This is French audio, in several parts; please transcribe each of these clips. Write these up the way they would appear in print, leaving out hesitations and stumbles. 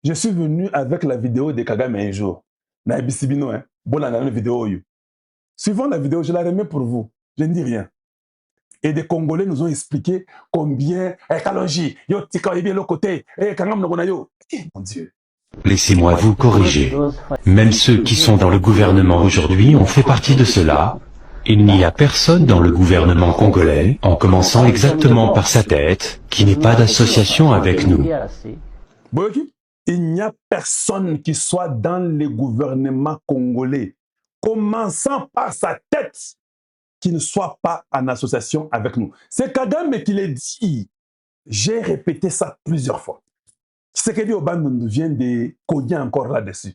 Je suis venu avec la vidéo de Kagame un jour. Na ebisibino, hein. Bon, la vidéo. Suivant la vidéo, je la remets pour vous. Je ne dis rien. Et des Congolais nous ont expliqué combien Kalonji, yo tika bien le côté, Kangam Nogonayo. Mon Dieu. Laissez-moi vous corriger. Même ceux qui sont dans le gouvernement aujourd'hui ont fait partie de cela. Il n'y a personne dans le gouvernement congolais, en commençant exactement par sa tête, qui n'ait pas d'association avec nous. Il n'y a personne qui soit dans le gouvernement congolais, commençant par sa tête, qui ne soit pas en association avec nous. C'est Kagame qui l'a dit. J'ai répété ça plusieurs fois. Ce que dit Oban nous vient de cogner encore là-dessus.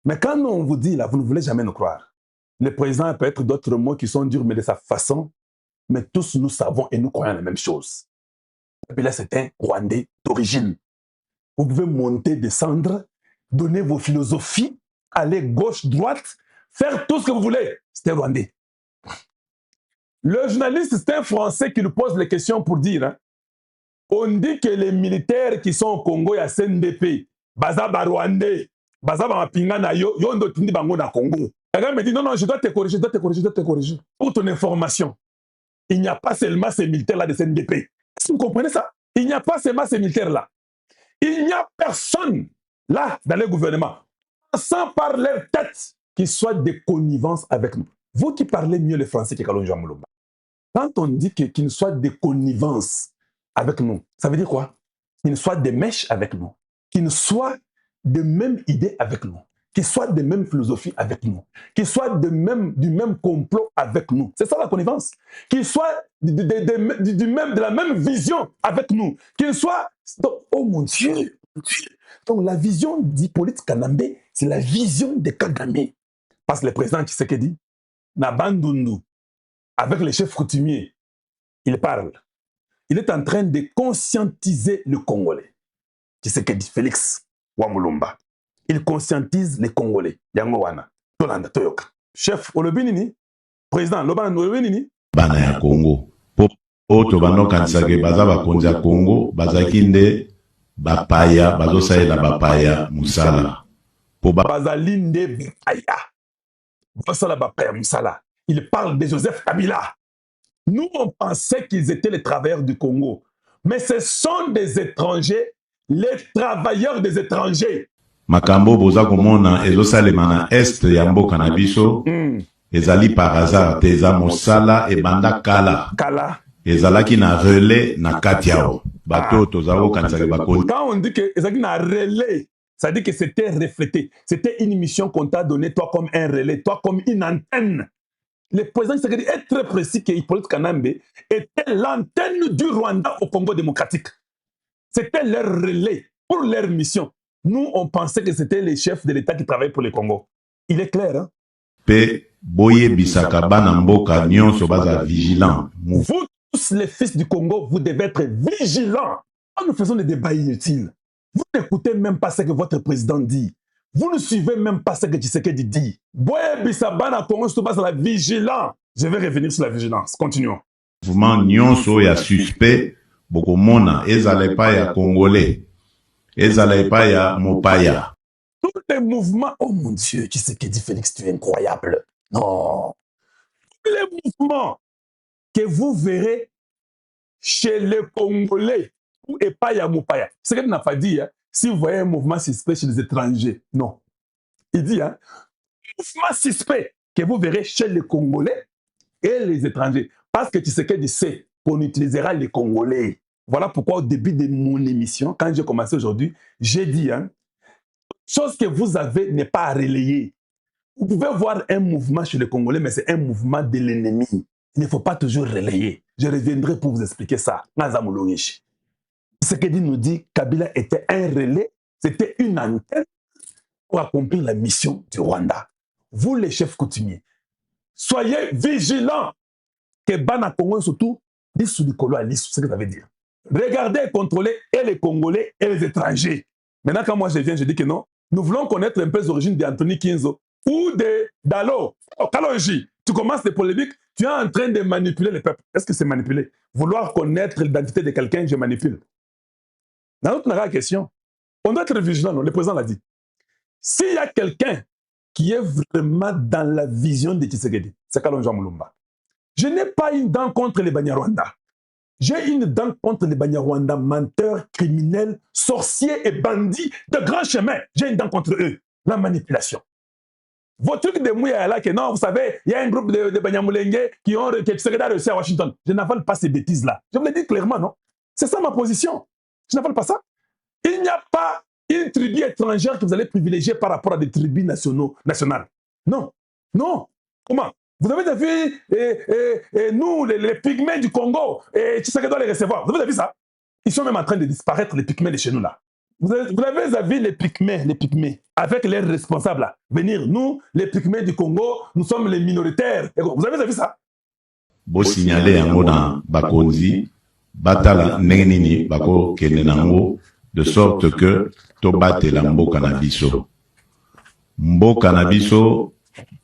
Mais quand on vous dit là, vous ne voulez jamais nous croire. Le président peut être d'autres mots qui sont durs, mais de sa façon. Mais tous nous savons et nous croyons la même chose. Et puis là, c'est un Rwandais d'origine. Vous pouvez monter, descendre, donner vos philosophies, aller gauche, droite, faire tout ce que vous voulez. C'est un Rwandais. Le journaliste, c'est un Français qui nous pose les questions pour dire, hein, on dit que les militaires qui sont au Congo, il y a CNDP, Baza Rwandais, Baza Mapinga na yo, yondo tindi bango na Congo. Kagame me dit, non, non, je dois te corriger, je dois te corriger, je dois te corriger. Pour ton information, il n'y a pas seulement ces militaires-là de CNDP. Est-ce que vous comprenez ça? Il n'y a pas seulement ces militaires-là. Il n'y a personne là dans le gouvernement, sans par leur tête, qui soit de connivence avec nous. Vous qui parlez mieux le français que Kalonji Mulumba. Quand on dit qu'il ne soit de connivence avec nous, ça veut dire quoi? Qu'il ne soit de mèche avec nous, qu'il ne soit de même idée avec nous, qu'il soit de même philosophie avec nous, qu'il soit du même complot avec nous. C'est ça la connivence. Qu'il soit de la même vision avec nous, qu'il soit... Donc, oh mon Dieu, donc la vision d'Hippolyte Kanambe, c'est la vision de Kagame. Parce que le président Tshisekedi, Nabandundu, avec le chef coutumier, il parle. Il est en train de conscientiser le Congolais. Tshisekedi Félix Wamulumba. Il conscientise les Congolais. Yango wana. Tolanda Toyoka. Chef Olobinini, président Loban Olobinini. Bana ya Congo. Oto bano kansage baza bakonzi ya Congo, bazaki nde bapaya, bazosalela bapaya musala. Bazali nde bapaya. Basala bapaya musala. Il parle de Joseph Kabila. Nous, on pensait qu'ils étaient les travailleurs du Congo. Mais ce sont des étrangers, les travailleurs des étrangers. Makambo boza komona ezosalema na est ya mboka na biso. Ezali par hasard te eza mosala ebanda kala. Ezalaki na relais na katiao. Bato tozao kansake bakoni. Quand on dit que ezalaki na relais, ça dit que c'était reflété. C'était une mission qu'on t'a donnée, toi comme un relais, toi comme une antenne. Le président Tshisekedi est très précis que Hippolyte Kanambe était l'antenne du Rwanda au Congo démocratique. C'était leur relais pour leur mission. Nous, on pensait que c'était les chefs de l'État qui travaillaient pour le Congo. Il est clair, hein? Vous tous les fils du Congo, vous devez être vigilants. Quand nous faisons des débats inutiles, vous n'écoutez même pas ce que votre président dit. Vous ne suivez même pas ce que Tshisekedi dit. Boye Bissabana Congo se base sur la vigilance. Je vais revenir sur la vigilance. Continuons. Mouvement nyonso ya suspect, bokomona ezale pa ya Congolais, ezale pa ya mopaya. Tous les mouvements, oh mon Dieu, Tshisekedi Félix, tu es incroyable. Non. Tous les mouvements que vous verrez chez les Congolais, ou et pas ya mopaya. C'est ce qu'il n'a pas dit, hein. Si vous voyez un mouvement suspect chez les étrangers, non. Il dit, hein, mouvement suspect que vous verrez chez les Congolais et les étrangers. Parce que Tshisekedi sait qu'on utilisera les Congolais. Voilà pourquoi au début de mon émission, quand j'ai commencé aujourd'hui, j'ai dit, hein, chose que vous avez n'est pas à relayer. Vous pouvez voir un mouvement chez les Congolais, mais c'est un mouvement de l'ennemi. Il ne faut pas toujours relayer. Je reviendrai pour vous expliquer ça. Tshisekedi nous dit Kabila était un relais, c'était une antenne pour accomplir la mission du Rwanda. Vous, les chefs coutumiers, soyez vigilants que Bana Congo surtout dit sous du colo à l'issue, c'est ce que ça veut dire. Regardez et contrôlez et les Congolais et les étrangers. Maintenant, quand moi je viens, je dis que non, nous voulons connaître un peu les origines d'Anthony Kinzo ou de Dalo. Oh, Kalonji, tu commences des polémiques, tu es en train de manipuler le peuple. Est-ce que c'est manipuler? Vouloir connaître l'identité de quelqu'un, je manipule. Dans notre question, On doit être vigilant, non? Le président l'a dit. S'il y a quelqu'un qui est vraiment dans la vision de Tshisekedi, c'est Kalonzo Mulumba. Je n'ai pas une dent contre les Banyarwanda. J'ai une dent contre les Banyarwanda, menteurs, criminels, sorciers et bandits de grand chemin. J'ai une dent contre eux. La manipulation. Votre truc de Mouya là, que non, vous savez, il y a un groupe de Banyamulenge qui Tshisekedi a réussi à Washington. Je n'avale pas ces bêtises-là. Je vous l'ai dit clairement, non? C'est ça ma position. Je n'avale pas ça. Il n'y a pas une tribu étrangère que vous allez privilégier par rapport à des tribus nationales. Non. Non. Comment? Vous avez vu nous, les pygmées du Congo, et Tshisekedi doit les recevoir. Vous avez vu ça? Ils sont même en train de disparaître, les pygmées de chez nous là. Vous avez vu les pygmées, avec les responsables là, venir. Nous, les pygmées du Congo, nous sommes les minoritaires. Vous avez vu ça? Bo signaler yango na bakonzi, batala nenini bako kenenango, de sorte que tobate la mboka na biso. Mboka na biso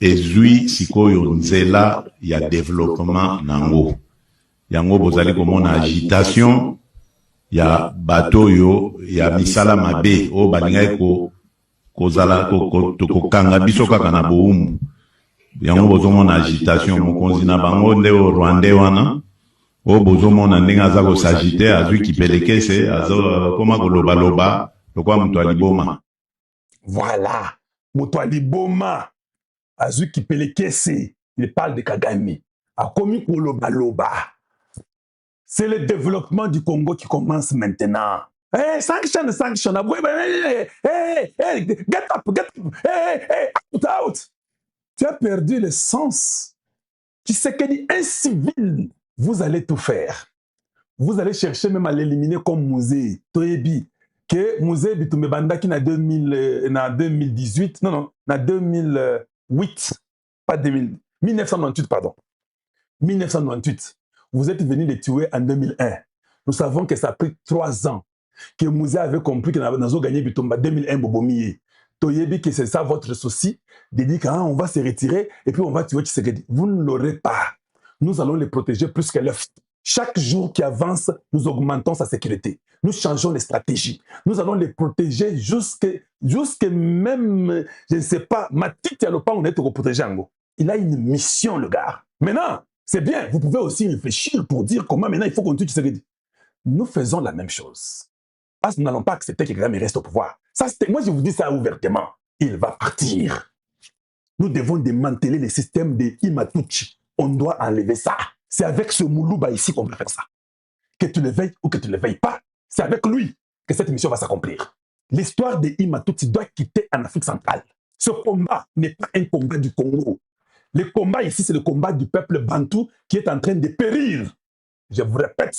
ezui sikoyo nzela ya développement nango. Yango bozali komona agitation ya bato yo ya misala mabe o balingai kozala ko kanga biso kaka na boumu. Yango bozomona agitation mokonzi na bango nde o Rwandais wana o bozomona ndenge aza kosagite azwi kipelekese azo koma kolobaloba lokwa mutu aliboma. Voilà, mutu aliboma azwi kipelekese. Il parle de Kagame. Akomi kolobaloba. C'est le développement du Congo qui commence maintenant. Hey, sanction. Hey, get up. Hey, out. Tu as perdu le sens. Tu sais qu'il dit un civil, vous allez tout faire. Vous allez chercher même à l'éliminer comme Mouzé, Toyebi. Que Mouzé Bitoumebanda qui na 2018, non, na 2008, pas 1998, pardon. 1998. Vous êtes venu les tuer en 2001. Nous savons que ça a pris 3 ans. Que Mouzé avait compris que nous avons gagné Bitomba 2001 Bobomiye. Toyebi que c'est ça votre souci, de dire qu'on va se retirer et puis on va tuer Tshisekedi. Vous ne l'aurez pas. Nous allons les protéger plus que l'œuf. Chaque jour qui avance, nous augmentons sa sécurité. Nous changeons les stratégies. Nous allons les protéger jusque même, je ne sais pas, Matiti Alopa, on est pour protéger Ango. Il a une mission, le gars. Maintenant, c'est bien. Vous pouvez aussi réfléchir pour dire comment maintenant il faut qu'on tue Tshisekedi. Nous faisons la même chose. Parce que nous n'allons pas accepter que Kagame reste au pouvoir. Ça, moi, je vous dis ça ouvertement. Il va partir. Nous devons démanteler le système de Imatuchi. On doit enlever ça. C'est avec ce Moulouba ici qu'on va faire ça. Que tu le veuilles ou que tu ne le veuilles pas, c'est avec lui que cette mission va s'accomplir. L'histoire de Imatuchi doit quitter en Afrique centrale. Ce combat n'est pas un combat du Congo. Le combat ici, c'est le combat du peuple bantou qui est en train de périr. Je vous répète,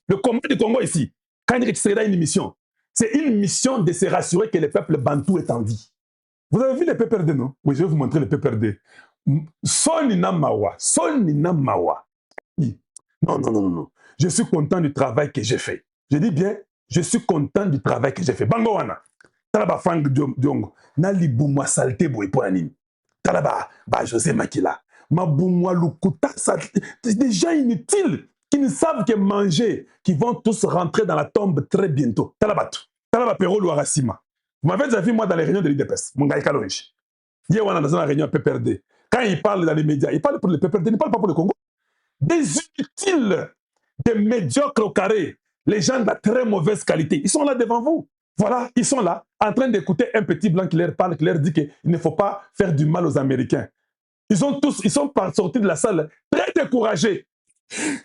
le combat du Congo ici, quand il sera une mission, c'est une mission de se rassurer que le peuple bantou est en vie. Vous avez vu les PPRD, non? Oui, je vais vous montrer les PPRD. Sonina Mawa. Non. Je suis content du travail que j'ai fait. Je dis bien, je suis content du travail que j'ai fait. Bangowana. Talaba Fang Diongo. Nali Boumwa Salte Boepoanine. Talaba, José Makila. Ma Boumwa Lukuta, c'est des gens inutiles qui ne savent que manger, qui vont tous rentrer dans la tombe très bientôt. Talaba Pero Louarasima. Vous m'avez déjà vu, moi, dans les réunions de l'IDPS, mon gars Kalonji. Hier, on a dans une réunion PPRD. Quand il parle dans les médias, il parle pour le PPRD, il ne parle pas pour le Congo. Des inutiles, des médiocres au carré, les gens de la très mauvaise qualité, ils sont là devant vous. Voilà, ils sont là, en train d'écouter un petit blanc qui leur parle, qui leur dit qu'il ne faut pas faire du mal aux Américains. Ils sont sortis de la salle très découragés.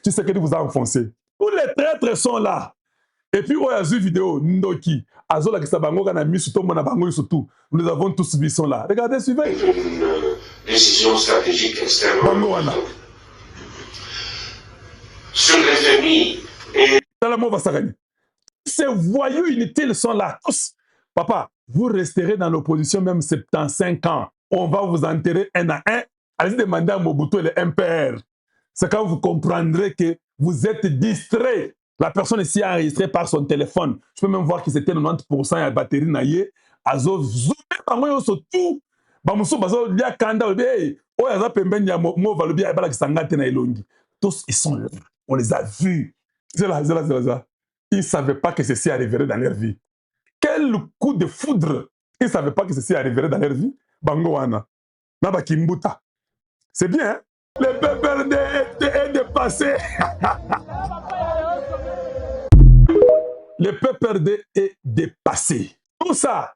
Tu sais que vous a enfoncé. Tous les traîtres sont là. Et puis, on a vu vidéo, Ndoki, Azola Kisabango, nous les avons tous vus, ils sont là. Regardez, suivez. Une décision stratégique extrêmement importante. Sur les familles et... Ces voyous inutiles sont là, tous. Papa, vous resterez dans l'opposition même 75 ans. On va vous enterrer un à un. Allez demander à Mobutu et le MPR. C'est quand vous comprendrez que vous êtes distrait. La personne ici a enregistré par son téléphone. Je peux même voir que c'était 90% de la batterie naïe. Azo zoomé par moi surtout. Bamuso bazo lia kanda obe. Oh yaza pembeni ya mo valobia ebala kisangate na elongi. Tous ils sont là. On les a vus. C'est là. Ils ne savaient pas que ceci arriverait dans leur vie. quel coup de foudre. Ils ne savaient pas que ceci arriverait dans leur vie. Bangoana. Naba Kimbuta. C'est bien, hein? Le PPRD est dépassé. Le PPRD est dépassé. Tout ça,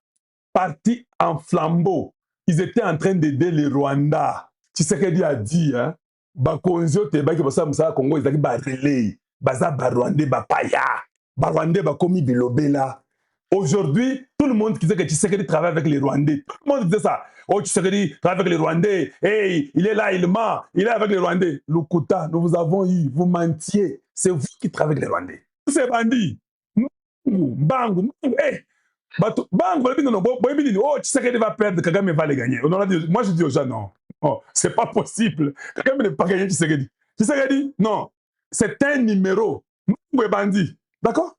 parti en flambeau. Ils étaient en train d'aider les Rwandais. Tshisekedi a dit, hein, Bakonzio te baki basa musala Congo, ils ont dit ba relais, baza ba Rwandais ba paya, ba Rwandais ba komi bilobela. Aujourd'hui, tout le monde qui disait que Tshisekedi travaille avec les Rwandais. Tout le monde disait ça. Oh, Tshisekedi travaille avec les Rwandais. Hey, il est là, il ment. Il est avec les Rwandais. Lukuta, nous vous avons eu. Vous mentiez. C'est vous qui travaillez avec les Rwandais. C'est bandit. Bangu. Hey. Bangu, oh, Tshisekedi va perdre. Kagame va les gagner. Moi, je dis aux gens, non. Oh, c'est pas possible. Kagame n'est pas gagné Tshisekedi. Tshisekedi, non. C'est un numéro. Bandit. D'accord?